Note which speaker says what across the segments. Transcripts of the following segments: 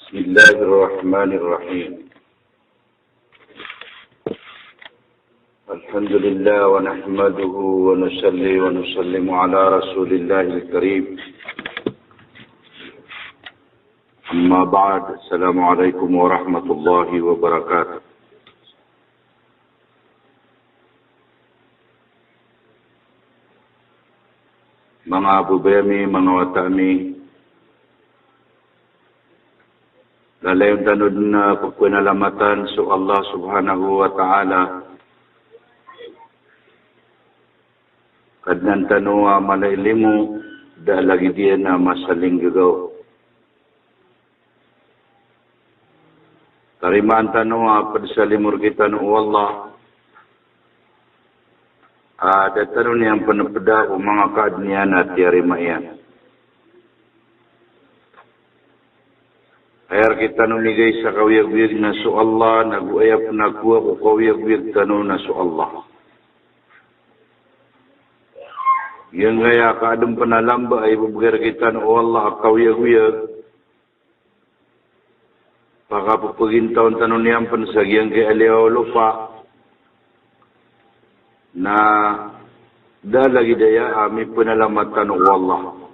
Speaker 1: بسم الله الرحمن الرحيم الحمد لله ونحمده ونصلي ونسلم على رسول الله الكريم أما بعد السلام عليكم ورحمة الله وبركاته. Mga bubemi, mga watami, lalay tanod na pagpinalamatan sa Allah subhanahu wa ta'ala. Kadnan tanua malailimu, da lagi dia na masaling gagaw. Tarimaan tanua padsalimur kita na Allah. Ada tanun yang penepedah mga kaadniyan at yarimayan. Ayar kita nunigay sa kawiyag-wiyag na su Allah, nag-uayap na kuwa ko kawiyag-wiyag tanun na su Allah. Yang kaya kaadong panalamba ay bubagir kita na Allah kawiyag-wiyag. Pakapupagin taon tanun niyang pansagyang kay aliyaw lupa. Na dalagi daya ami penalamatan Allah.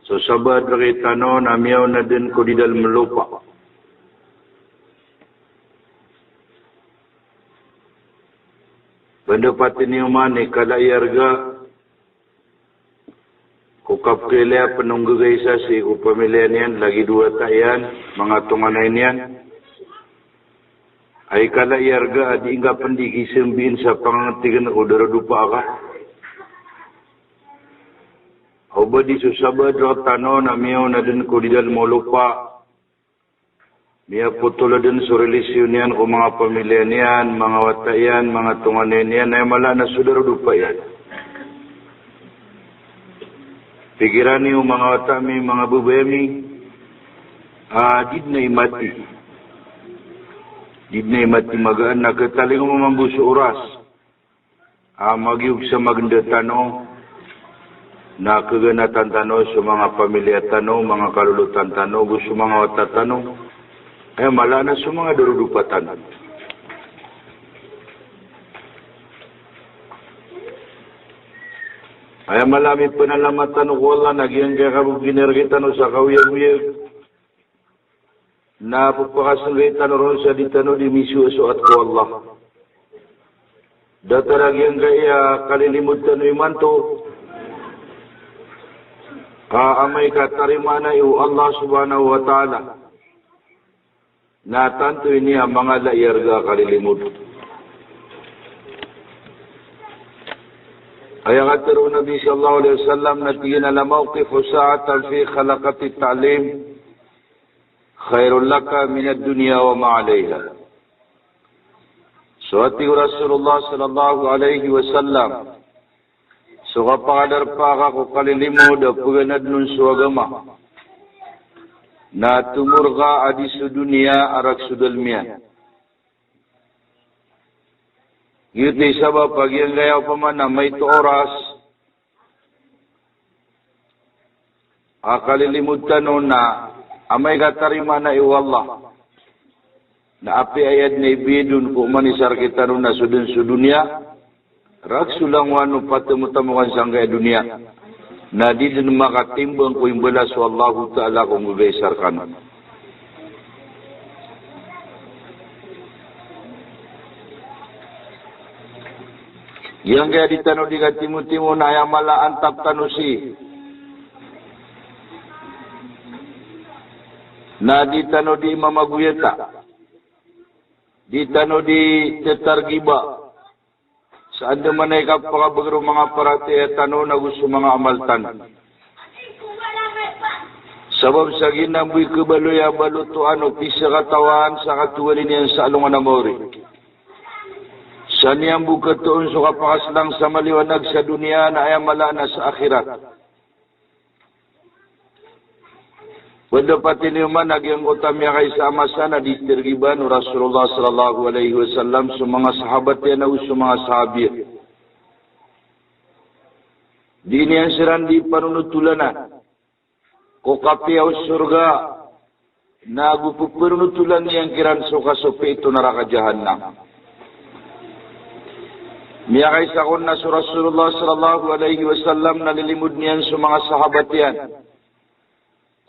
Speaker 1: So sabar dari tanah namiaw na din ko di dalam lupa. Pendapat ini umani kada iarga kukap kelea penunggugay sa si upamilian yan lagi dua tayan mga tunganay niyan. Ay kala iarga adi inga pendigi sembin sa pangatigan udara dupa ka. Oba di susabad rotano na miyaw na din ko di dal mo lupa. Miya putula din sa relisyon yan o mga pamilya niyan, mga watayan, mga tunganin yan ay mala na sudara dupa yan. Pikiran niyo mga watami, mga bubemi, did na imati. Di na mati magaan na kataling umambu sa oras. Magyug sa maganda tanong na kaganatan tanong sa mga pamilya tanong, mga kalulutan tanong, gusto mga wata tanong. Ay mala na sa mga darudupatan. Ay malami panalamatan ko wala nagyang kakabog ginergitan sa kawiyag-wiyag. Na pagpakasungitan ron sa ditano di misyo suat ko Allah. Datarag yang gaya kalilimutan ni manto. Amay katarimana yu Allah subhanahu wa ta'ala. Na tanto ini ang mga layarga kalilimut. Ayang ataro Nabi sallallahu alaihi wasallam na tigin ala mawqifu sa'atan fi khalaqati ta'lim. Khairul laka minad dunya wa ma'alayha. Suati Rasulullah sallallahu alaihi wasallam. So kapangadar pa ako kalilimu da puganad nun suagama. Na tumurga adi su dunya arak sudalmian. Yuti sabab pagi yang gaya pamana may to oras. Akalilimut tanong na amay katarima na iwallah. Na api ayat na ibidun kung manisar kita nun na sudun-sudunya. Raksulang wano patamutamukan sanggay dunia. Na di din makatimbang ko yung balas wallahu ta'ala kung gubaysar ka nun. Yang kaya ditano di katimu-timu na ayamala antap tanusi. Na ditano di mamaguyeta, ditano di tetargiba, saan naman ay kapakabagro mga parati at tano na gusto mga amaltan. Sabab sa ginamboy kabaloya balutuan o pisa katawan sa katuwalin niyan sa alungan na mori. Sa niyang bukatoon so kapakaslang sa maliwanag sa dunia na ayamala na sa akhirat. Pendapat ini manag yang utamanya kay sama sana ditergiban Rasulullah sallallahu alaihi wasallam sa mga sahabat yan o sa mga sahabi. Di ini yang seran di panunutulanan. ko kapiyaw surga nagupupunutulan niyang kiran suka sope itu neraka jahannam. Miyakay sakon na sa Rasulullah sallallahu alaihi wasallam nalilimud niyan sa mga sahabat yan.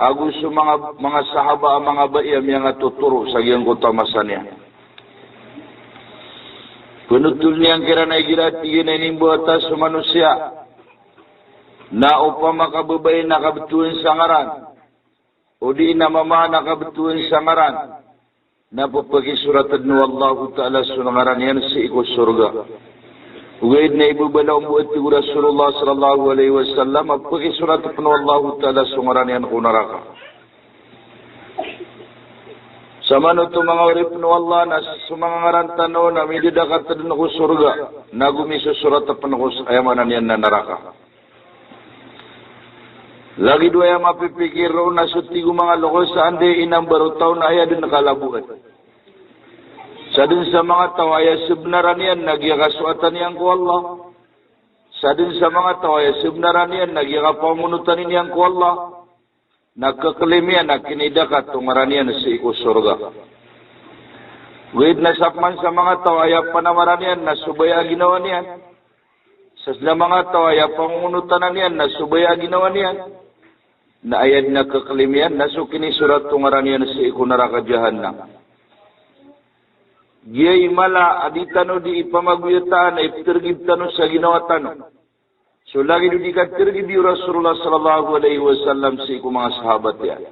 Speaker 1: Agu sa mga sahaba mga baiyam yang tuturo sa iyang kutamasan niya. Penutul niyang kiran ay giratigin ay nimbo atas sa manusia. Na upama kababay nakabetuin sa ngaran o di na mama nakabetuin sa ngaran na papagisuratad no Allah Ta'ala sa ngaran yan sa ikos surga. Ugaid na ibubalaw mo iti Rasulullah sallallahu alaihi wasallam papagisuratad no Allah Ta'ala sa ngaran yan ko naraka. Sama no ito mga urip no Allah na sa mga ngaran tano na may didakatad na ko surga na gumisusuratad na ko ayamanan yan na naraka. Lagi dua yang mapipikir na sutigo mga loko sa ande inang barutaw na aya din nakalabuan. Sa din sa mga tawaya subnaran yan nagyakasuatan yan ko Allah. Sa din sa mga tawaya subnaran yan nagyakapamunutan yan ko Allah. Nagkakalim yan nakinidakat tungaran yan sa iko surga. Wait na sapman sa mga tawaya panamaran yan na subaya ginawa niyan. Sa mga tawaya pamunutan yan na subaya ginawa niyan. Na ayat na kakalimian, nasukin surat tungaran yan sa iko neraka jahannam. Giyay mala, aditano di ipamaguyatan, iptirgibtano sa ginawa tano. So lagi di katirgib yung Rasulullah sallallahu alaihi wasallam sa iko mga sahabat yan.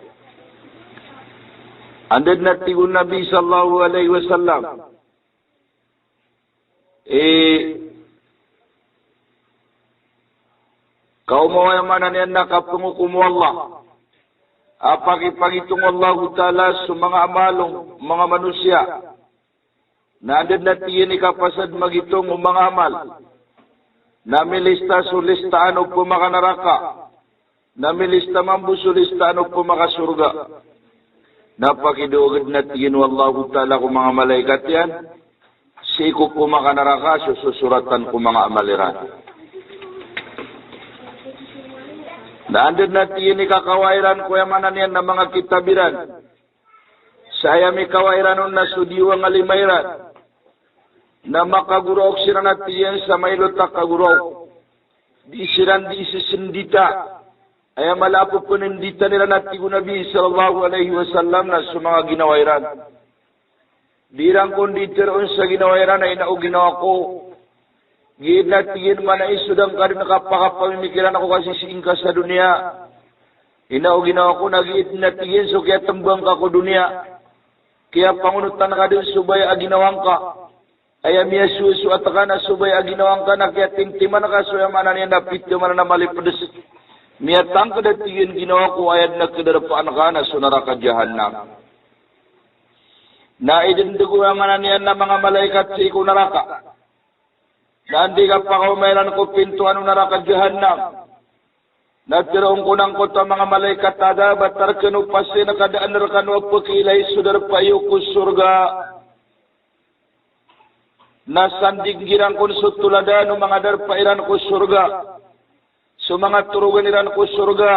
Speaker 1: Andad na tigun Nabi sallallahu alaihi wasallam. Kau mau yang mana ni anda kapungukum Allah? Apa kipagitong Allah Ta'ala sa mga amalong mga manusia? Naandad na tiyan ikapasad magitong mga amal. Namilista sulistaan o pumakanaraka. Namilista mambusulistaan o pumakasurga. Napakiduogad na tiyan Allah Ta'ala kung mga malaikat yan. Siko pumakanaraka susuratan kung mga amaliran. Naandad na tiyan ikakawairan ko yamanan yan na mga kitabiran. Saya may kawairan na sudiwang alimayran. Na makagurok sila na tiyan sa mailot na kagurok. Di siran di isisindita. Ay malapo po nindita nila na tigo Nabi sallallahu alaihi wasallam na sa mga ginawairan. Dirang konditeron sa ginawairan ay nao ginawa ko. Gid na tingin man na isudang ka rin nakapakapamimikiran ako kasi singka sa dunia. Inao ginawa ko nagid na tingin so kaya tambang ka ko dunia. Kaya pangunutan ka din subay aginawang ka. Ay miya susu at ka na subay aginawang ka na kaya timtiman ka so yaman na niya napityo man na malipadas. Miya tang ka na tingin ginawa ko ayad na kadarapaan ka na so naraka jahannam. Naidindugo yaman na niya na mga malaikat sa iko naraka. Nandi ka pa kaumayran ko pintuan ng neraka jahannam. Nagtiraong ko ng kota mga malaikat tada, batar kanu pasi nakadaan narkanu pagkilay sudar payo ko surga. Nasandiggiran ko sutuladan ng mga darpairan ko surga. So mga turuganiran ko surga.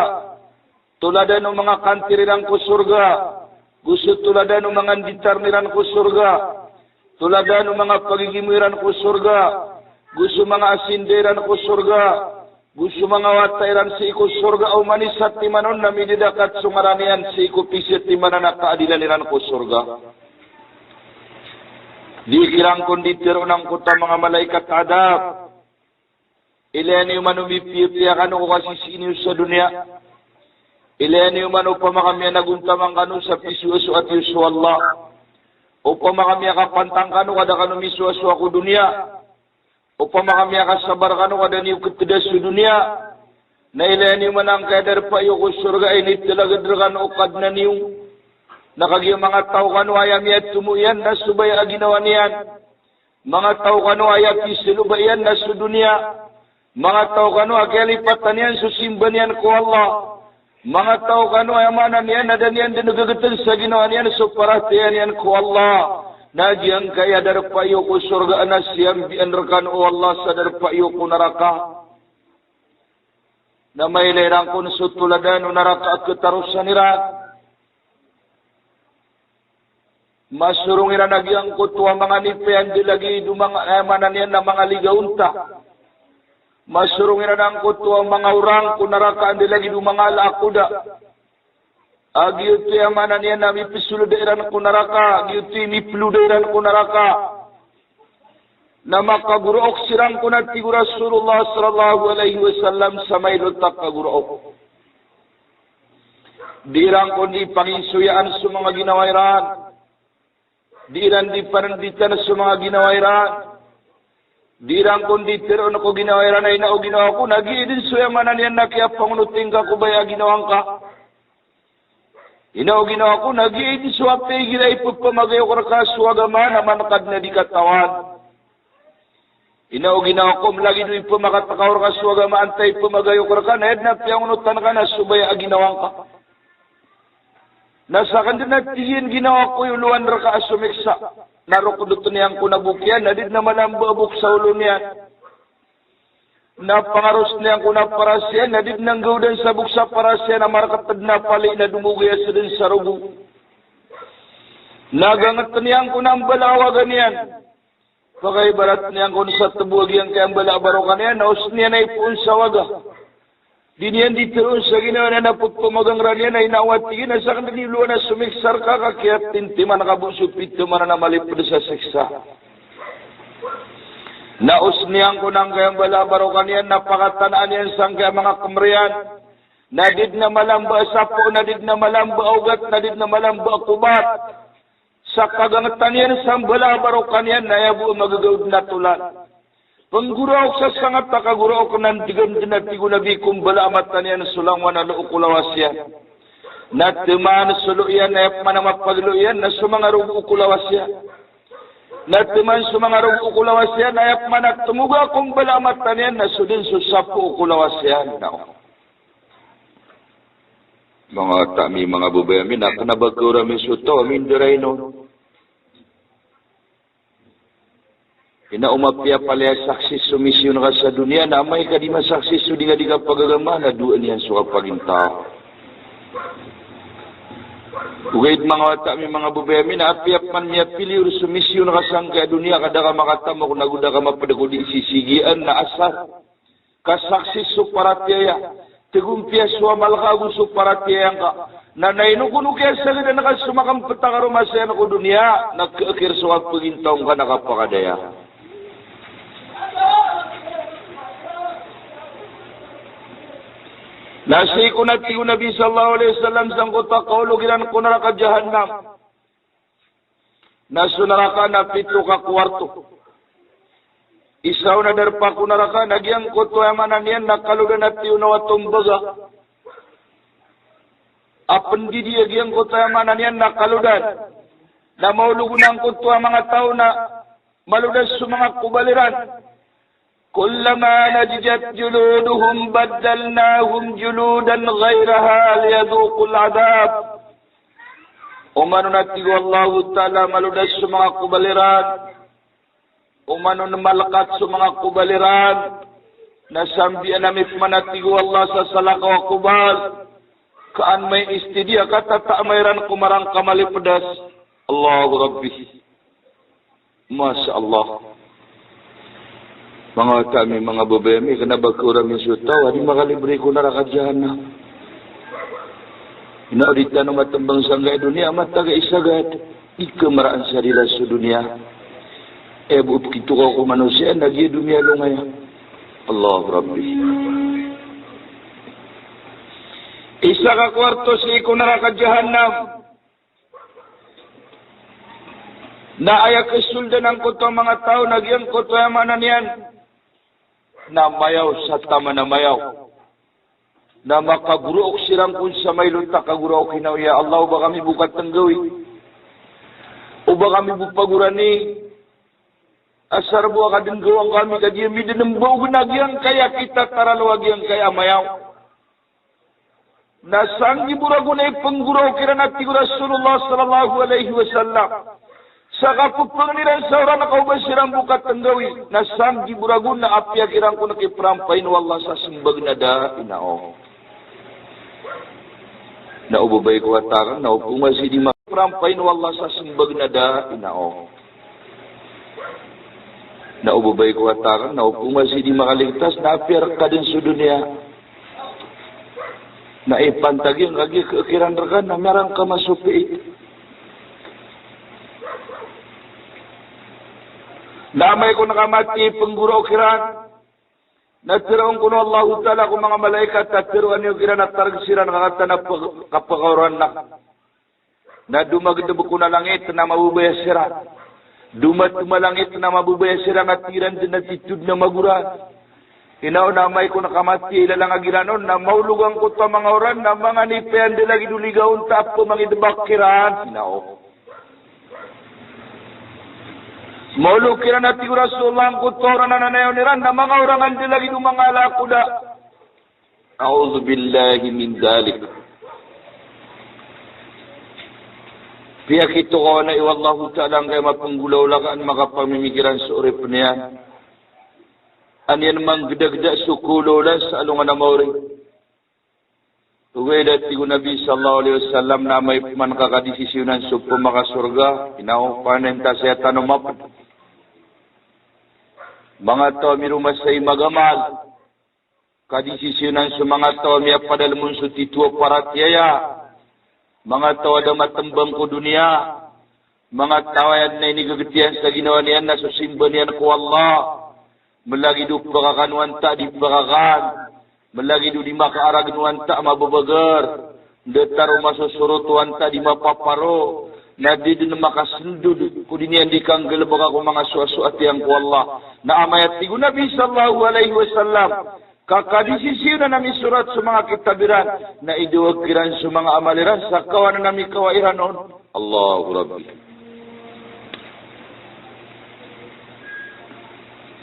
Speaker 1: Tuladan ng mga kantiriran ko surga. Gusto tuladan ng mga ditarniran ko surga. Tuladan ng mga pagigimiran ko surga. Gusto mga asinderan ko surga. Gusto mga watairan sa iko surga. O manisat timanon na minidakat sumaranian sa iko pisit timanan na kaadilaniran ko surga. Di kirang konditero ng kuta mga malaikat adab. Ilan yung manumipipiakan ko kasi siniyo sa dunia. Ilan yung manupamakamiya naguntamang kanu sa pisuaso at yusu Allah. Upamakamiya kapantang kanu kada kanu misuaso ako dunia. Upama kami akasabar kanu kada niyo ketidas sa dunia. Na ilan yung manang kadar pa yung surga ini talaga dragan ukad na niyo. Nakagiyang mga tao kanu ayam yat tumuyan na subaya ginawa niyan. Mga tao kanu ayat isilubayan na sa dunia. Mga tao kanu agalipatan yan susimban yan ko Allah. Mga tao kanu ayamanan yan na niyan din nagagatan sa ginawa niyan so paratiyan yan ko Allah. Najiyang kaya darpayo ko surga anas siyang bianrakan o Allah sa darpayo ko naraka. na may lerang kun sutuladan naraka ketarusan irat. Masurong ira nagyang kutua mga nipayan di lagi dumang emanan yan na mga ligaunta. Masurong ira ng kutua mga urang kun naraka di lagi dumang alakuda. Agiyuti emanan yan na mipisuludiran kun naraka, agiyuti mipludiran kun naraka. Na makaguruok sirang kun at tigu Rasulullah sallallahu alaihi wasallam sa may lutak kaguruok. Dirang kun di panginsuyaan sa mga ginawairan. Diran di paranditan sa mga ginawairan. Dirang kundi pero na ko ginawairan ay na o ginawa ko. Nag-iidin suya manan yan na kaya pangunuting ka kubaya ginawang ka. Ina o ginawa ko. Nag-iidin suya pigil ay pagpamagayo ko ka suwagama na manakad na di katawan. Ina o ginawa ko. Lagi doon pumakatakaw ka suwagama antay pamagayo ko ka. Nahed na piyangunutan ka na subaya ginawang ka. Nasa kanya natigin ginawa ko yung luwan raka asumiksa. Narokuduto niyang kunabukyan. Nadid na malambabuk sa ulo niya. Napangaros niyang kunaparasyan. Nadid nang gawdan sa buksa parasyan na marakatad na pali na dumugaya sa din sa rugo. Nagangat niyang kunambalawagan niyan. Pakaibarat niyang kun sa tabuagyan kayang balabarokan niyan. Naus niya na ipun sa waga. Diniyan dito sa ginawa na napagpumagang ranyan ay nawatigin na sa kanililuan na sumiksar ka kakiat tintiman nakabusog pito man na malipod sa siksa. Naus niyang kunang kayang balabaro kanyan napakatanaan yan sang kaya mga kumriyan. Nadid na malamba sapo, nadid na malamba ugat, nadid na malamba kubat. Sa kagangatan yan sang balabaro kanyan na yabu magagawid na tulan. Penggurau sa sangat takagurau kenan digam jenat tigu nabi kumbala amatan yan sulangwan na ukulawasyan. Na teman suluyan na mana mapagluyan na sumangarug ukulawasyan. Na teman sumangarug ukulawasyan na mana temuga kumbala amatan yan na sudin susapu ukulawasyan. Mga tami mga bubayamin na kanabagura misuto amin dirayno. Ina umapya palaya saksi sumisyon ka sa dunia na may ka di masaksi di nga di ka pagagama na doon yan suka pagintao. Ugayit mga wata mi mga bubayami na apiap man niya piliur sumisyon ka sang kaya dunia kada ka makatama kung naguda ka mapadagod sisigian na asar. Kasaksi suparatiyaya. Tegumpia suwa malakagu suparatiyaya ka. Na nainukunu kaya sa ganda nakasumakang petakarumasyan ako dunia nagkakir suka pagintao ka nakapakadaya. Nasi kunat tigu Nabi sallallahu alaihi wasallam sang kota kaulo giran kunaraka jahannam. Nasu neraka na pitu ka kuwarto. Isaw na darpa kunaraka nagyang koto amanan yan nakaludan at tiyo na watumbaga. Apan didi agyang koto amanan yan nakaludan. Na maulugunan koto ang mga tao na maludas sa mga kubaliran. كلما نضجت جلودهم بدلناهم جلودا غيرها ليذوقوا العذاب. Umanun natigo Allah Ta'ala maludas sa mga kubaliran. Umanun malakat sa mga kubaliran. Nasambian namit manatigo Allah sa salakaw kubal. Kaan may istidia katata mayran kumarang kamalipedas. Allahu Rabbi. Masya Allah. Mga kami, mga babayami, kanabagkura misutaw, di makalibre ko naraka jahannam. Inaudita ng matambang sanggay dunia, mataga isagat, ikamaraan sa rila sa dunia. Ebu kito ko manusia, nagya dunia lumaya. Allah Rabbi. Isa ka kwarto sa iko naraka jahannam. Naayak isulda ng kuto mga tao, nagyang kuto yamanan yan. Na mayaw sa tama na mayaw. Na makaguruok sirang kung sa may lunta kaguruok hinaw ya Allah, ba kami bukat ng gawi? O ba kami bupagurani? Asar buwa ka din gawang kami kadiya midinambaw nagyang kaya kita taralawag yang kaya mayaw. Nasanggi burago na ipangguruok kira natin Rasulullah sallallahu alaihi wasallam. Sa kapupangiran sa oran na kaubasiran bukat tanggawi, na samgi buragun na apya kirang ko nakiprampain wallah sa simbag na da inao. Na ubabay ko atakan, na upumasi di makiprampain wallah sa simbag na da inao. Na ubabay ko atakan, na upumasi di makaligtas, na apya ka din sa dunia. Na ipantagin lagi kekiran rekan na merang ka masupi. Namay ko nakamati pengguro kiran. Natiraon ko na Allah Ta'ala kung mga malaikat at tiruan yung kiran at targsiran kakata na kapakawaran na. Na dumagdabo ko na langit na mabubaya siran. Dumalangit na mabubaya siran at tiran din attitude na maguran. Inaw namay ko nakamati ilalang agiranon na maulugang ko ta mga oran na mga nipayan din lagi duligaon tap ko mga idabak kiran. Inaw. Maulog kira na tiyo Rasulullah ang kutora na nanayaw niran na mga orangan din lagi ng mga alakuda. A'udhu billahi min dalik. Piyakito ko na iwallahu ta'ala ang kaya mapanggulaw lakaan makapamimigiran sa urip niyan. Anyan mang gdagda sukulo lang sa alungan na mauring. Tugay dati ko Nabi sallallahu alaihi wasallam na may man kakadisisyonan sa pumakasurga. Inaupanan ta siya tanumapad. Mga tao mirumasay magamal. Kadisisyonan sa mga tao miya padalmun sa tituwa paratiyaya. Mga tao ada matambang ko dunia. Mga tao yan na inigagatiyan sa ginawa niyan na susimba niyan ko Allah. Malagi do pagkakanuan ta di pagkakan. Malagi do di makaaragnuan ta mababagar. Detaro masusurutuan ta di mapaparo. Na di din makasundud kudinian di kanggal baka ko mga suasuat yang ko Allah. Na amayat tigo Nabi sallallahu alaihi wasallam. Kakadisisiyo na nami surat sa mga kitabiran. Na iduwakiran sa mga amaliran sa kawan na nami kawairan noon. Allahu Rabbi.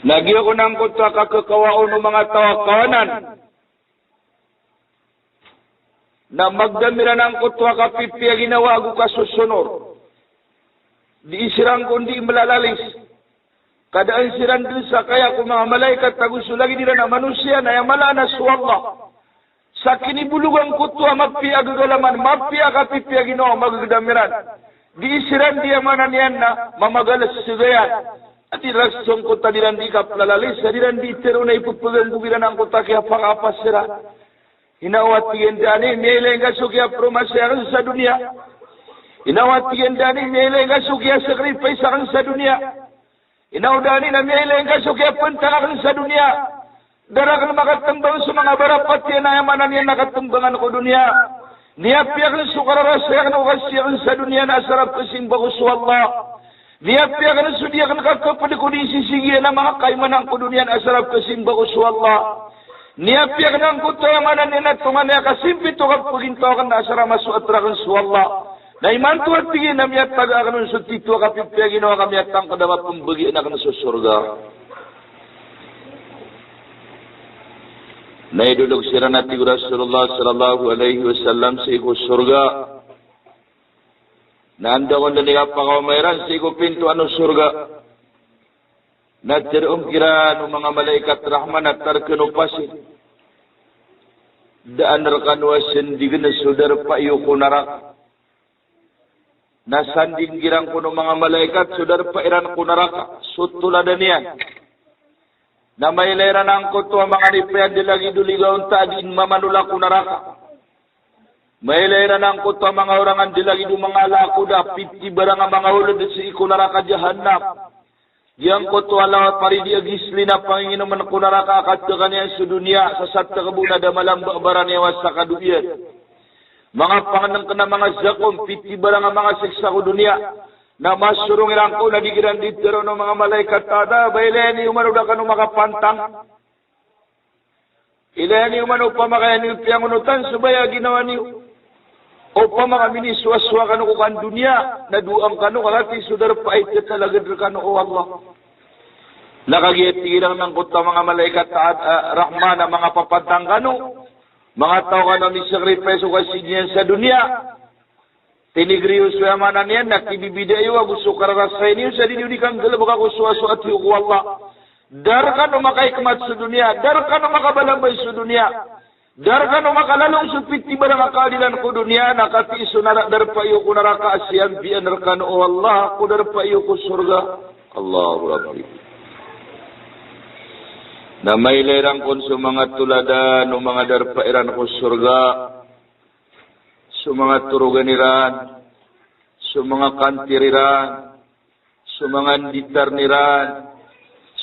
Speaker 1: Lagi ako nang kutwa kakakawaon ng mga tawakawanan. Na magdamiran ang kutwa kapipiya ginawa ko kasusunod. Di isirang kundi malalalis. Kadaan siran din sa kaya kung mga malaikat taguso lagi nila na manusia na yung malana su Allah. Sa kinibulugang kutwa magpiya gagalaman, magpiya kapipiya ginawa magdamiran. Di isiran diya mananian na mamagalas sigayan. At irasong kota diran di kaplalalis, sa diran di tero na ipupugang kubiran ang kota kaya pangapas sira. Inawatiyan dani, may nga sukya promasyakan sa dunia. Inawatiyan dani, may nga sukya sacrifice akan sa dunia. Inawdani na may nga sukya puntakan sa dunia. Darakan makatambang sa mga barapat yan na yamanan yan nakatambangan ko dunia. Niyapiyakan sukararasyakan o kasyakan sa dunia na sarap kasimba ko sa Allah. Niyapiyakan sudiyakan kakapad ko di sisigiyan na mga kaimanang ko dunia na sarap kasimba ko sa Allah. Niyapiyak ng kuto yung manan nila tungan niya kasimpito kag paginto kan nasara masuatrakan su Allah. Na iman tuwat tingin na miyat taga kanon sa tito kapipya ginawa kami at ang kadama pambagi na kanon sa surga. Naidulog sira natin Rasulullah sallallahu alaihi wasallam sa iko surga. Nanda ko na niya pangamayran sa iko pinto ano surga. Natirong kira ng mga malaikat rahman at tarkanupasin. Daan rakanwasin di na sudar pa iyo kunarak. Nasanding girang ko ng mga malaikat sudar pa iran kunaraka. Sutuladan yan. Na may lera ng kuto ang mga nipayan dilagi duligaw taadin mamanula kunaraka. May lera ng kuto ang mga orangan dilagi du mga lakuda. Piti barang ang mga ulod sa ikunaraka jahannam. Yang koto alawat paridia gisli na Panginoon ko narakakat ka kanya sa dunia sa satta kabuna da malamba baranewas sa kaduyan. Mga panganang ka na mga zakom, piti barang ang mga seksa ko dunia. Na masurong ilang ko na digiran ditero ng mga malaikat tada, baileni umano da ka nung makapantang. Ileni umano pa makayanin piyangunutan, subaya ginawa niyo. O pa mga miniswaswa ka no kan dunia, na duang ka no, kalati sudar pa ay talaga ka no, o Allah. Nakagiyatigilang ng kuta mga malaikat at rahman na mga papantang ka no, mga tao ka no, misakripes o kasi niyan sa dunia. tinigriyo suya manan yan, nakibibidayo, gusto kararasay niyo, sa diniyudikan galabak ako suwa-suwa at yuko Allah. Dar ka no makaikmat sa dunia, dar ka no makabalambay sa dunia, dar ka no makalalong supit tiba na makadilan ko dunia, nakati iso na dar pa iyo ko naraka asyan, biyan ka no Allah, ko dar pa iyo ko surga. Allahu Rabbi. Na may lerang kon sa mga tuladan, no mga darpairan ko surga, sa mga turuganiran, sa mga kantiriran, sa mga ditarniran,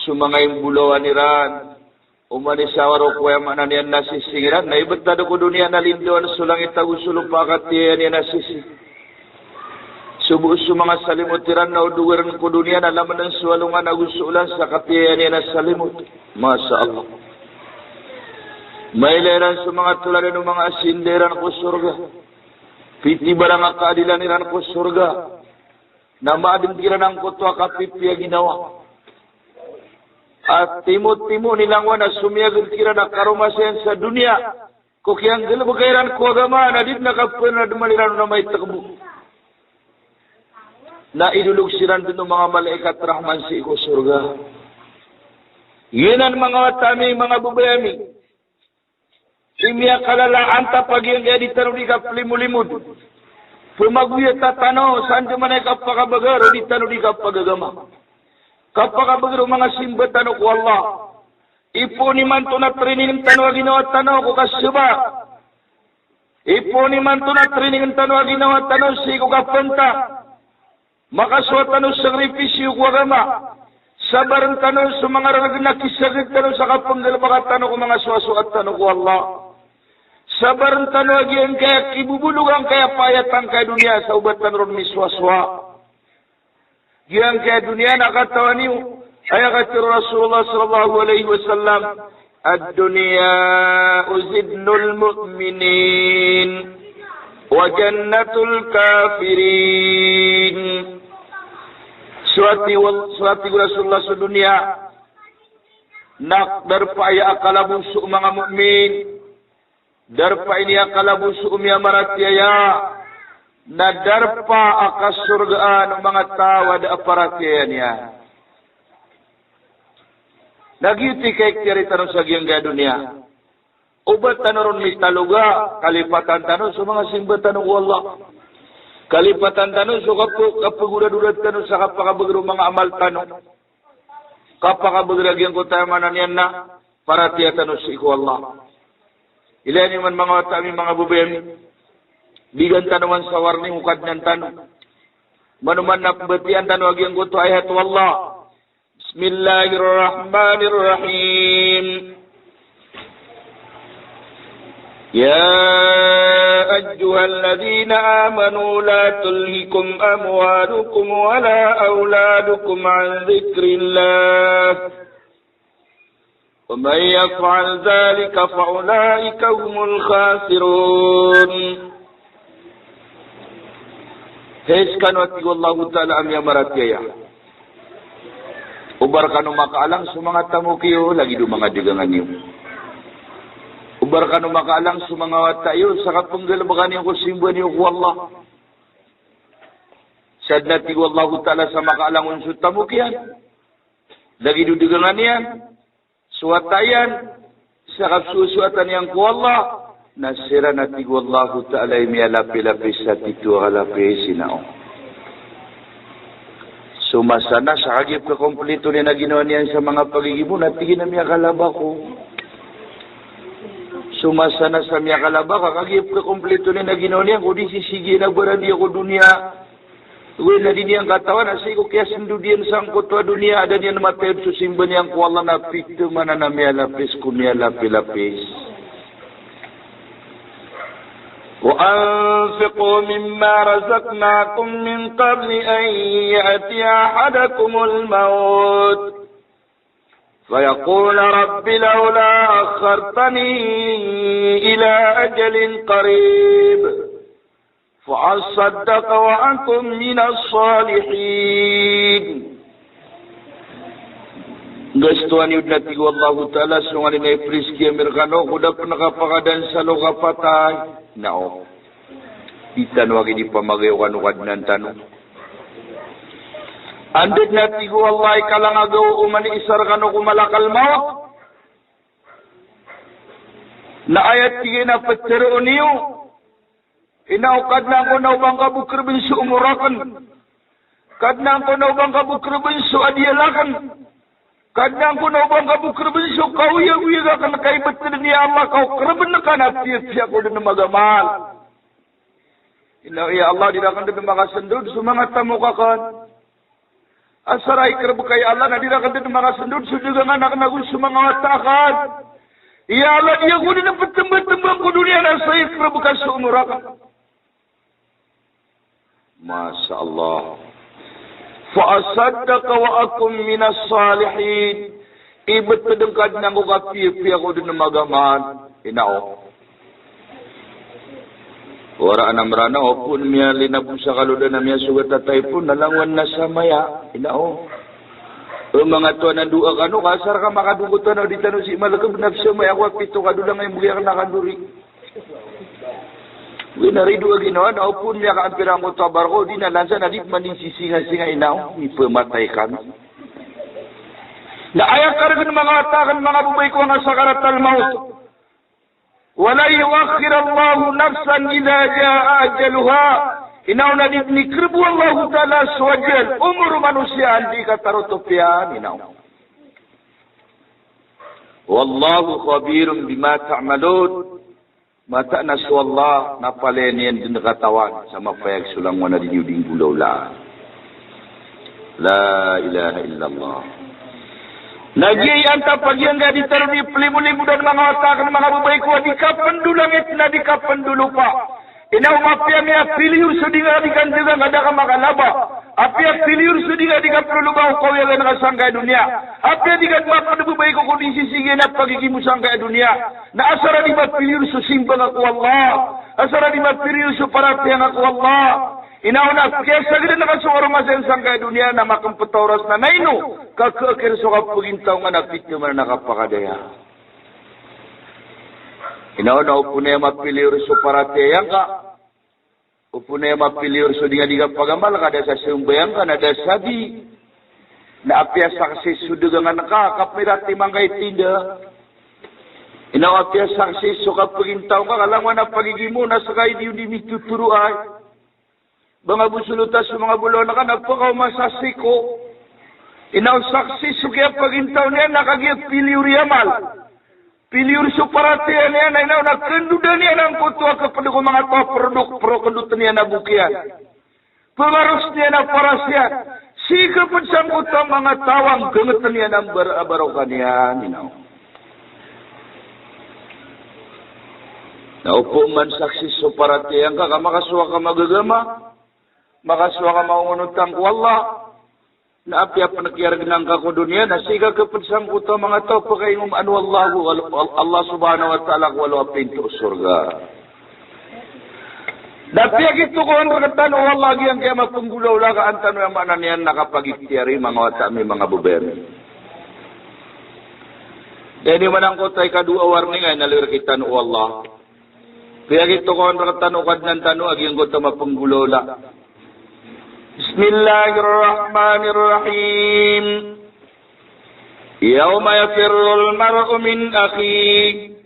Speaker 1: sa mga imbulawaniran, umanisawaro ko yung mananian nasisingiran, na ibatado ko dunia na lindoan, sulang itagusulong pakatiyan yan nasising. Subuh sa mga salimutiran na udugaran ko dunia na laman ng suwalungan na gusulan sa katiyan yan na salimut. Masya Allah. May leran sa mga tularan ng mga asinderan ko surga. Piti barang akaadilan niran ko surga. Na maadimkiran ang kutwa kapipya ginawa. At timot-timo nilangwan na sumiyagin kira na karumasayan sa dunia. Kukiyang galabagairan ko agama na din nakapun na dumaliran na may takbo. Na idulugsiran din ng mga malaikat rahman sa iko surga. Yun ang mga watami, mga bubayami. Imya kalalaan tapag yung editor di ka plimulimod. Pumaguya tatano, saan ka man ay kapakabagar o di tano di kapagagama. Kapakabagar o mga simbatan ko Allah. Ipo ni man to na training tanwa ginawa tanaw ko kasuba. Ipo ni man to na training tanwa ginawa tanaw si ko kapanta. Makaswatan o sakripisyo ko agama. Sabaran tanong sa mga nakisagit tanong sa kapanggalabaka tanong ko mga swaswat tanong ko Allah. Sabaran tanong agyan kaya kibubulugan kaya payatan kaya dunia sa ubat tanong miswaswa. Yan kaya dunia nakatawan niyo. Ay kata Rasulullah sallallahu alaihi wasallam, ad-dunya uzidnul mu'minin wa jannatul kafirin. Suati Rasulullah sa dunia nak darpaya akalabusu mga mukmin, darpa ini akalabusu umya maratiya, na darpa akasurgaan mga tawad aparatiya niya. Nagyuti kay kiri tanong sa giyang dunia. Ubat tanoron mitaluga, kalipatan tanong sa mga simbatan ng Allah. Kalipatan tanong so kapagurad-urad tanong sa kapakabagro mga amal tanong. Kapakabagragyan ko tayo mananian na para tiya tanong sa iko Allah. Ilan yung mga watami mga bubayami. Bigan tanawan sa warni hukad ng tanong. Manuman na pabatian tanong agyan ko to ayat Allah. Bismillahirrahmanirrahim. يا أيها الذين آمنوا لا تلهكم أموالكم ولا أولادكم عن ذكر الله ومن يفعل ذلك فأولئك هم الخاسرون. Heskan wati Allah Ta'ala amya maratiya. Ubarkano makaalang sa mga tamu kiyo, lagi do mga digangan niyo. Ubar ka makaalang sa mga watayo, sa kapanggalbagan niyo ko simba niyo ko Allah. Sad na tigo Allah Ta'ala sa makaalang unsut tamukian. Lagi dudigangan yan, suwatayan, sa kapsusuatan yang ko Allah. Nasira na tigo Allah Ta'ala imi alapi-lapis sa titu alapi sinao. Sumasana sa kagip ka kompleto niya na ginawa niyan sa mga pagigibo, natigin na miya kalaba ko. Sumasana sa miya kalaba, kakagip ka kompleto niya na ginawa niya, kung di sisigi na baradi ako dunia. Tuwin na din niyang katawan, asay ko kaya sindudian sa angkotwa dunia, ada niya na matayod susimba niyang ko Allah na pito mananamiya lapis, kumiya lapi-lapis. وأنفقوا مما رزقناكم من قبل أن يأتي أحدكم الموت فيقول رب لولا أخرتني إلى أجل قريب فأصدق وأكن من الصالحين. Gastuan yun natin ko Allah Ta'ala sungan ni Friski Amerikano kuda penakapakadan sa lokapatay. Nao. Di tanu lagi di pamagayawan ukadnan tanu. Andit nati ko Allah ikalang agaw umani isar kanu kumalakal maut. Na ayat tigay na patero niyo. Inaukad na ko na ubang kabukir binsu umurakan. Kadnang ko na ubang kabukir binsu adiyalakan. Kadang ko na ubang kabukir binsu kauya-uya kan kaibat na niya Allah kau keraban na kan at siya ko na magamal. Ya Allah dirakan din mga sandud sumangat tamu kakan. Asaray kerbu kay Allah na dirakan din mga sandud sujugang anak na gusto mga watakan. Ya Allah dia ko din petembang ko dunia na saya kerbu ka suumurakan. Masya Allah. Fa'asaddaka wa akum minas salihin. Ibet pedengkad nang ko kapipi ako din magaman. Inao. Ora anam rana opun miya linabusa kaluda na miya sugat tatay pun nalangwan na sa maya. Inao. Mga tuan na dua kanu kasar ka makadugutan o di tanu si malakab nafsa maya ako pito kadulang ay muli ka nakanduri. Winari dua ginawa na opun miya ka ang pirang ko tabar ko di nalansa na di manin sisinga-singa inao. Ipamatay kami. Na ayak karagan mga atakan mga bubay ko nga sakarat al-maut. ولا يؤخر الله نفسا إذا جاء أجلها إنه نكرب الله تعالى سوجل umur manusia andi katarutupian inau wallahu khabirum bima ta'malun mata nasu Allah napalenian din katawan sama payag sulang wana di yuding gulaw la ilaha illallah. Lagi anta pagi yang gak diterbi pelimu-limu dan mengatakan mga babae ko di kapan dulu langit na di kapan dulu pa. Inaw mapia miya piliur sudinga di kandiga ngada ka makalaba. Apia piliur sudinga di kapro ba ko yang nakasangka dunia. Apia di kan mapa babae ko kondisi sige na pagigimu sangka dunia. Na asara di mapiliur susimbang ako Allah. Asara di mapiliur suparapiang ako Allah. Inaw na kaya sagda nakasuwaro masen sangka dunia na makampetoras na naino. Kakakir so kapugintaw nga napito man nakapakadaya. Inaw na upunay mapiliur so parateyang ka. Upunay mapiliur so diga pagamal kada sa sumbayang ka na dasabi. Na apya saksi sudugangan ka kapirati mangkay tinda. Inaw apya saksi so kapugintaw ka kalangan na pagigimo na sakay di mituturo ay. Mga busulutas sa mga bulon na ka nagpakaw masasiko. Inaw saksi sukya pagintaw niya nakagiyat piliur yamal. Piliur suparatiya niya na inaw nakendudan niya ng kutuwa kapag ko mga produk pro kendutan niya na bukian. Pengarus niya na parasyan. Sika pun sangkutan mga tawang gengetan niya ng barokan niya. Inaw. Naupo man saksi suparatiya ka makasuwa ka magagama. Makasuwa ka maungunutang ko Allah. Na apya panakyar ginang ka ko dunia na siga kapadsang kuto mga tao pagkaingum anu Allah subhanahu wa ta'ala wala pintu surga. Dapya gitu ko ang rakatan o Allah yang kaya mapunggulaw la ka antano yung mananian nakapag-iktiyari mga watami mga buberi. Deni manang ko tay kadua warning ay nalir kita no Allah. Kaya gitu ko ang rakatan o kadnan tano aging ko ta mapunggulaw la. Bismillahirrahmanirrahim. Yawma yafirrul mar'u min akhihi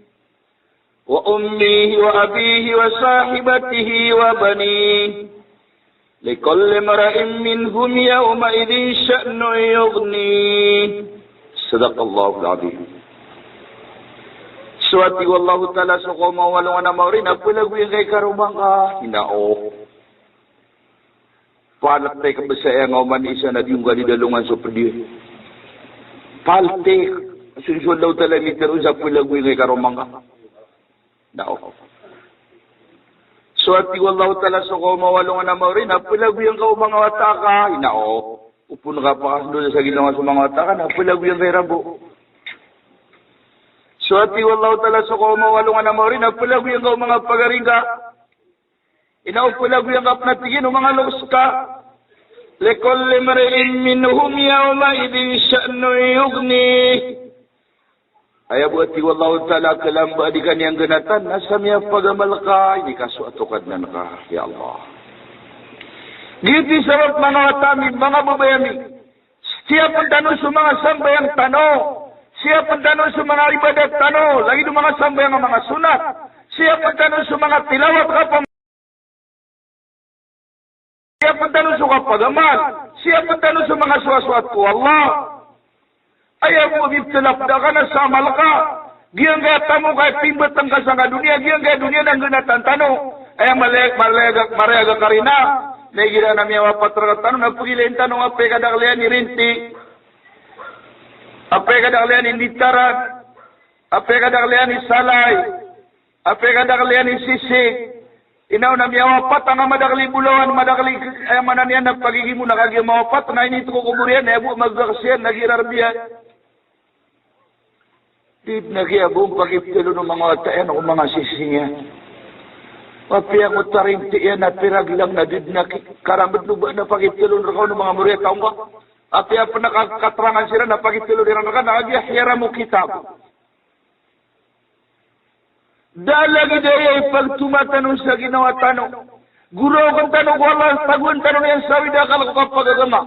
Speaker 1: wa ummihi wa abihi wa sahibatihi wa banihi. Likulli mar'in minhum yawma idhin sya'nun yughnihi. Sadaqallahul azim. Suwati wallahu ta'ala sukoma walungan na maurin. Apo lagu yung kay karumang ka. Hinao. Palat tay kabasaya nga uman isa na diyong gani dalungan so perdi. Palte. Sunsun daw tala meter usap ko lagu ngay karomang ka. Nao. So at wallahu ta'ala so ko mawalungan na maurin. Apilagu yung ka umang wataka. Nao. Upun ka pa doon sa ginawa sa mga wataka. Apilagu yung kay rabo. So at wallahu ta'ala so ko mawalungan na maurin. Apilagu yung ka umang pagaring ka. Inaupulagu yung kapnatigin, mga lukos ka. Likulli mar'in minhum yawma idhin sya'nu yughni. Ayah buat wallahu ta'ala kalamba adikan yang genatan. Nasamya pagamal ka. Ini kasuatukan nan ka. Ya Allah. Giti sarap mga watami, mga babayami. Siya pagtanong sa mga sambayang tanong. Siya pagtanong sa mga ibadat tanong. Lagi do mga sambayang mga sunat. Siya pagtanong sa mga tilawat kapam. Siya pagtanong sa kapagamal. Siya pagtanong sa mga suwaswat ko. Allah. Ayaw mo ibtilapda ka na sa amal ka. Giyang kaya tamo kaya timbat ang kasanga dunia. Giyang kaya dunia nang ganatan tanong. Ayaw marega ka rin na. Nagira na miya wapat tanong. Nagpagilayin tanong apa kadaklian ni Rinti. Apa kadaklian ni Nitaran. Apa kadaklian ni Salay. Apa kadaklian ni Sisig. Inaw na miya wapat ang madakli bulawan, madakli mananian na pagiging mo nakaging mawapat na ini ito kukuburian, ebu magkakasiyan, nagirarbiyan. Di nagyabong pagiptilo ng mga watayan o mga sisinya. Mapiyang utaring tiyan at piraglang na did na karamad luba na pagiptilo ng mga muriya taong ka. Apiyang pa nakakatrangan sila na pagiptilo nila ka, nakagiyahira mo kitab. Dalagi daya pag tumatanong sa ginawa tanong. Guro kang tanong ko Allah, tagun tanong yan sa widakal ko kapagagama.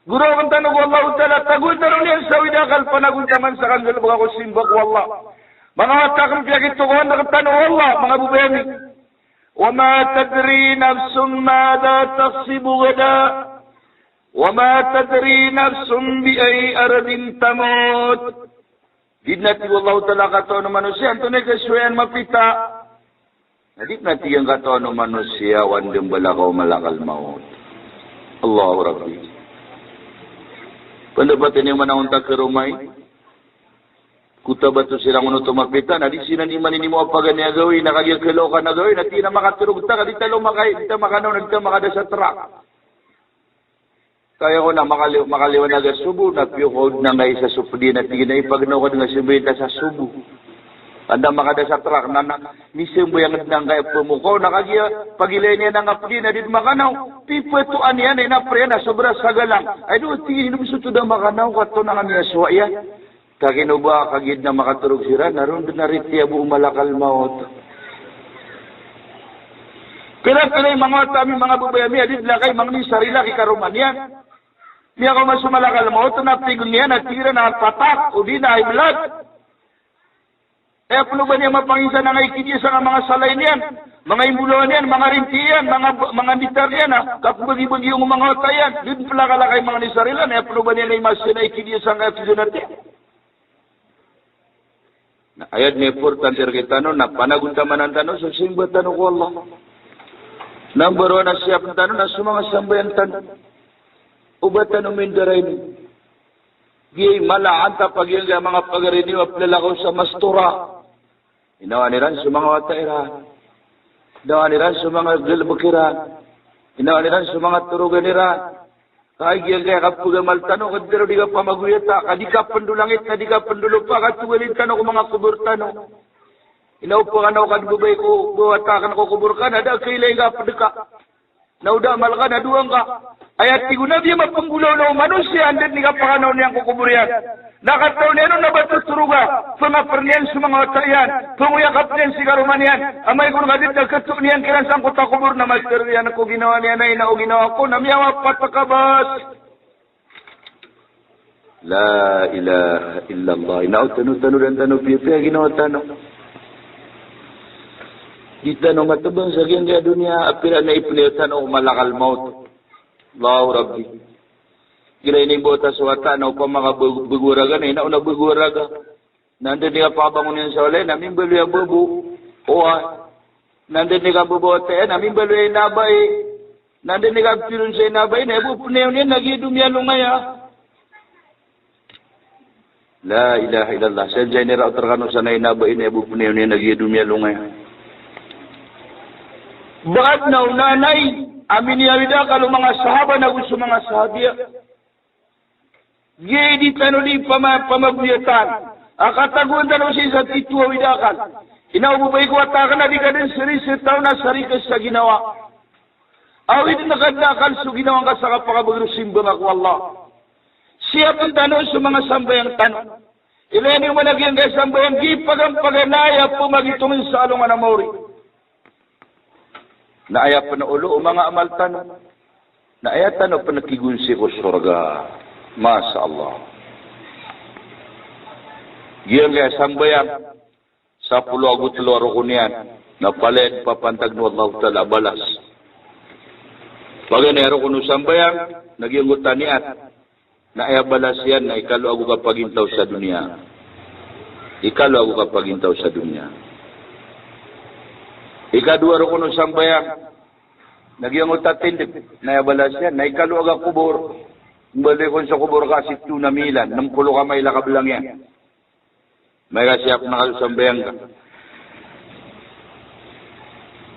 Speaker 1: Guro kang tanong ko Allah utala, tagun tanong yan sa widakal panaguntaman sa kanil mga ko simba ko Allah. Mga watakang piyakit ko na katanong Allah, mga bubayami. وَمَا تَدْرِي نَفْسٌ مَاذَا تَكْسِبُ غَدًا وَمَا تَدْرِي نَفْسٌ بِأَيِّ أَرْضٍ تَمُوتُ. Dinati wallahu ta'ala kataon ng manusia, ang tunay kasuyan mapita. Nadik nati yung kataon ng manusia, wandang balakaw malakal maut. Allahu Rabbi. Pandapatin yung manahunta ke rumay. Kuta ba ito silang uno tumapita? Nadik sinan iman ini mo apagan niya gawin, nakagyakilokan na gawin, nati na makaturog ta, kadita lo makanaw, nagta makada sa truck. Kaya ko na makaliwan na subo, napiyukod na ngay sa supdi na tigin na ipagnaw nga sibita sa subo. Anda makada sa truck na misim mo yung nang kaya pumukaw, nakagya, pagilay niya ng apdi na din makanaw, pipetuan yan ay napriya na sobra sagalang. Ay doon, tigin mo suto na makanaw, kato na kami aswa yan. Kakinuba, kagid na makaturog sira, naroon na rin tiya buong malakal maot. Pero mga tami, mga bubayami, adit lakay, mga sarila, kikaruman yan. Niya ko masumalakal mo, ito na tigong niya, natira na patak, o di na iblad. Eh, puno ba niya mapangisa na ngayon sa mga salay niyan, mga imbuluan niyan, mga rintiyan, mga nitar niyan, kapag-ibagi yung mga otayan, din pala kalakay mga nisarilan, eh, puno ba niya na imasya na ikidya sa nga natin? Ayat ni importante kita no, na panaguntaman ang tanong, susimba tanong ko Allah. Number 1 na siya ang tanong, na sumanga sambayan tanong. Ubatan umindaray ni. Giyay malaanta pag yung mga pagariniw at lalakaw sa mastura. Inawaniran sa mga watairan. Inawaniran sa mga galbukiran. Inawaniran sa mga turuganiran. Kaya giyay kapugamal tanong, kadiro di ka pa maguyata, kadi ka pandulangit, kadi ka pandulo pa, katuwalin tanong kung mga kubur tanong. Inaupo ka na ako kadbubay ko, buwatakan ko kubur ka, nada kailay ka padeka. Nauda malaka na duwang ka. Ayat tiguna dia mapanggulaw na manusia, andin ni kapakanaw niyang kukuburian. Nakataw niya nung nabatuturuga, pangapernian sa mga watayan, panguyakap niyan si karumanian, amay kung kadit nagkato niyan kiransang kutakubur na master yan ako ginawa niya na ina o ginawa ko, namiyawa patakabas. La ilaha illallah. Inao tanu-tanu dan tanu piya ginawa tanu. Kita no matubang sa ganda dunia, apira na ipilitan o malakal maut. Allahu Rabbi. Kira ini bota suwata na upang mga buguraga na inauna buguraga. Nandun niya pabangunin sa wala, namin balo yung bubu. Oha. Nandun niya bubote, namin balo yung nabay. Nandun niya pilun sa nabay, nabu punayon niya, nagidum yan lumaya. La ilaha illallah. Sa general terkano sa nainabay, nabu punayon niya, nagidum yan lumaya. Bakit na unanay? Amin niya wida kalau mga sahaba na gusto mga sahabiya. Gaya di tanuli pamaguyatan. Akataguan tanong siya sa tituwa widakal. Inaububay ko atakan na di ka din siritaw na sarikas sa ginawa. Awid na kadakal sa ginawang kasaka pakabagrusimbang ako Allah. Siya pang tanong sa mga sambayang tanong. Ileni mo nagyang kasambayan, gipagang paganaya po magitungin sa along anamori. Naaya pa na ulo o mga amaltan. Naaya tanong pa nakigunsi ko surga. Masya Allah. Giyang kasambayan, sa pulo agut loro ko niyan, napalit papantag no Allah ta'ala balas. Paganero ko nung sambayan, nagyang utanian, naaya balas yan na ikalo ako kapagintaw sa dunia. Ikalo ako kapagintaw sa dunia. Ikadua ko nung sambayan, nagyang utatindig, naaya balas yan, na ikalo ako kubur. Balik ko sa kubur kasi 2 na milan, 60 kamay lakab lang yan. May kasiyap na kasambayang ka.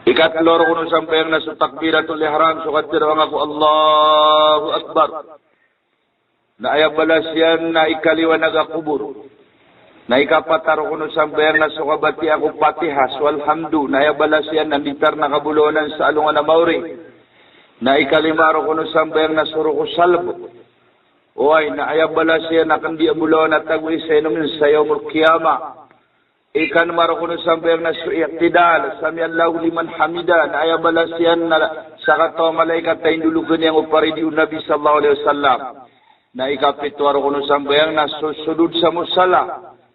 Speaker 1: Ikatloro ko nung sambayang na sa takbiratul ihram, sukat tirawang ako, Allahu Akbar. Naayabalas yan na ikaliwan nagakubur. Na ikapataro ko nung sambayang na sukabati ako patihas, walhamdu. Naayabalas yan na bitar na kabulonan sa alungan na mauri. Na ikalimaro ko nung sambayang na suro ko salbo. Oy, naayabalas yan na kandi abulonan at tagwi sa inumin sa yawmul kiyama. Ikan maro ko nung sambayang na suiktidal, sami Allahu liman hamida. Naayabalas yan na sa katawa malaikat tayo indulugan niyang uparidi Nabi sallallahu alaihi wasallam. Na ikapitwaro ko nung sambayang na susudud sa musala.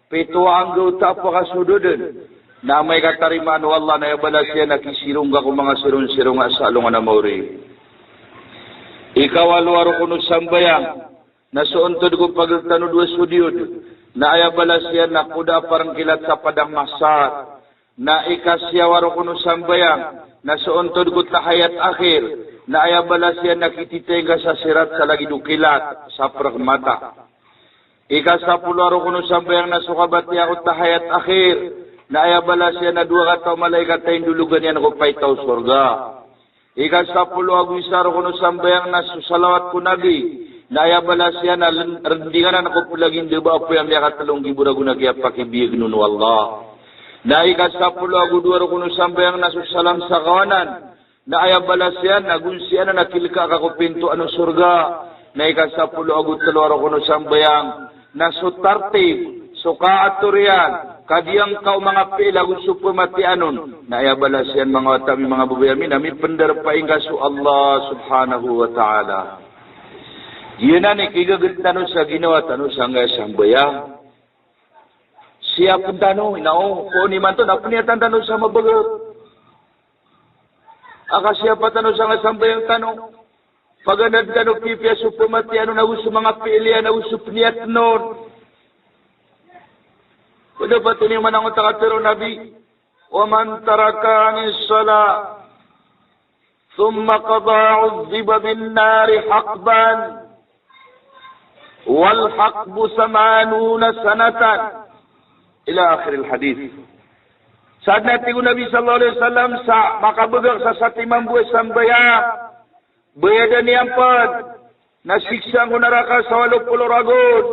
Speaker 1: Pitwa ang gauta pakasududin. Na may katarimaan wallah na yabalas yan na kisirong ka kung mga sirong-sirong sa alungan na mauri. Ikawalwaro ko nung sambayang na suuntod ko pagtanud wa sudyod. Na ayabalas yan na kuda parang kilat sa padang masar. Na ikasyawaro ko nung sambayang na suuntod ko tahayat akhir. Na ayabalas yan nakititenga sa sirat sa lagi dukilat sa pragmata. Ikasapularo ko nung sambayang na sukabati ako tahayat akhir. Na ayabalas yan na 2 kataw malaikat tayong dulugan yan ako paitaw surga. Ikasapulo agwisaro ko nung sambayang na susalawat ko nabi. Na ayabalas yan na rendingan ako pulagin diba po yung katalong giburago na kaya pakibiyag nun wallah. Na ikasapulo agudwaro ko nung sambayang na susalam sa kawanan. Na ayabalas yan, nagunsian na nakilka ako pinto anong surga. Na ikasapulo agut talwaro ko nung sambayang. Na sutartib, sukaaturian, kadiyang kau mga pilagun supumati anon. Na ayabalas yan mga watami mga bubayamin. Amin penderpaing kaso Allah subhanahu wa ta'ala. Yun na ni kigagat tanong sa ginawa tanong sa nga sambayang. Siya pun tanong, inao, kung ni man to, napuniatan tanong sa mabagat. Aka siya pa tanong sa nga sambayang tanong. Paganad tanong pipya supumati ano na uso mga pilihan na uso pniyat nun. Kung ba tiniman ang utakatero nabi, وَمَنْ تَرَكَانِ الصَّلَاةِ ثُمَّ قَضَى عُذِّبَ بِالنَّارِ حَقْبًا وَالْحَقْبُ 80 سَنَةً إلى آخر الحديث. Saat natin ko Nabi sallallahu alaihi wasallam sa makabagak sa satimang buhay sambayang bayada niyang pad nasiksa ko naraka sa 80 ragod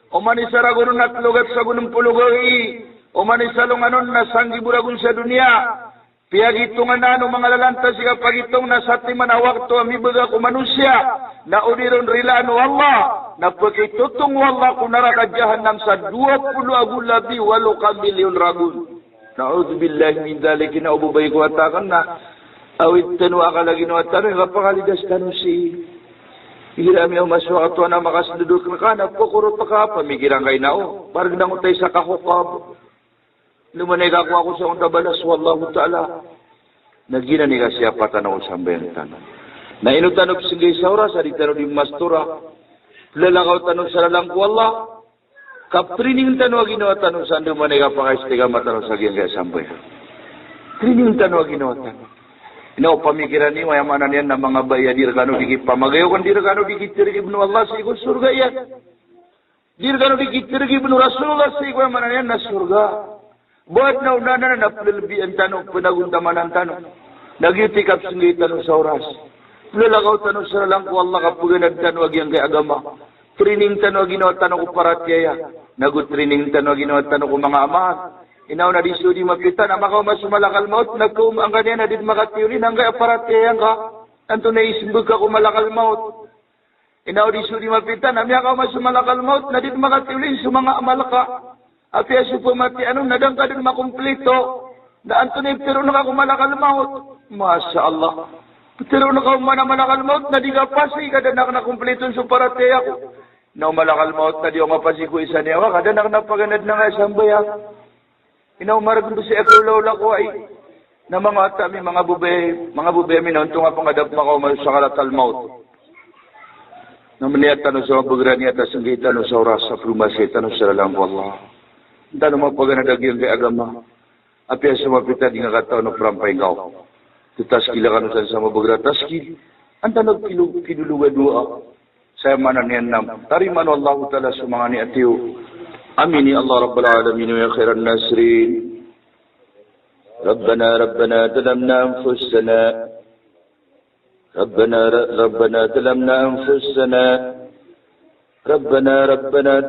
Speaker 1: o manisa ragon na tlugat sa 80 gawin o manisa lunganon na sanggiburagon sa dunia piyagitungan na ano mga lalanta siya pagitong na satiman na wakto amibaga ko manusya na uniron rilano Allah na pagitutong wallah kung naraka jahannam sa 20 agulabi 8 milyon ragon. Na'udzubillahi min dhalik na ububay ko atakan na awit tanwa ka lagi no atano kapakalidas tanong si hirami ang maswakato na makasududok na ka napukuro pa ka pamigiran kay nao parang nangutay sa kahukab lumanay ka ako sa kong tabalas wallahu ta'ala nagina ni ka siya patanaw sa bentan na inutanong sige sa oras sa ditano di mastura lalakaw tanong sa lalang ko Allah kaprining tanong ginawa tanong sa ando manay ka pakaistiga matanong sa giyang kaya sambay trining tanong ginawa tanong ino pamikiran ni mayamanan yan na mga bayadir kano dikit pamagayo kan dir kano dikit ibnu Allah sa ikon surga yan dir kano dikit ibnu Rasulullah sa ikon mayamanan yan na surga buat na unana na napilbian tanong pinaguntaman ang tanong nagyutikap singay tanong sa oras lalakaw tanong sa lang ko Allah kapuganag tanong yang kay agama trining tanong ginawa tanong ko paratyaya nagutrining tanong ginawa tanong ko mga amahan inaw na di sudi mapitan ang makaw masumalakal maut nagkum ang ganyan na di makatiulin hanggang aparatiyang ka anto na isimbag ka kumalakal maut inaw di sudi mapitan ang makaw masumalakal maut na di makatiulin sumanga amalaka Api asu pemati anu nadang kadang makumplito. Na Anthony pero na ako malakal maut. Masya Allah. Pero na ako malakal maut na di ka pasi kada na kumplito sa parate ako. Na malakal maut na di ako mapasi ko isa niya. Kada na napaganad na nga isang bayak. Inaumarag ko si Ekulawla ko ay na mga atami, mga bube minon, tunga pang adap makaw sa kalatal maut. Na maniyat tanong sa mabugra niya, tas ang tanong sa oras sa plumasi, tanong sa lalang ko Allah. Tanong mapaganad yung kay agama. Api sa mapita di nga kataw na prampay ngaw. Tutas kila kanusan sa mabugra, tas ang tanong kinuluwa dua. Saya manan yan nam. Tariman Allah ta'ala sa mga ni atiyo. Amin ya Allah Rabbal Alamin wa ya khairan nasirin. ربنا ظلمنا أنفسنا ربنا ظلمنا أنفسنا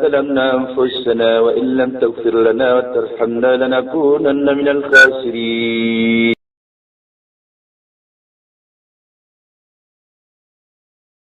Speaker 1: ظلمنا أنفسنا وإن لم تغفر لنا وترحمنا لنكونن من الخاسرين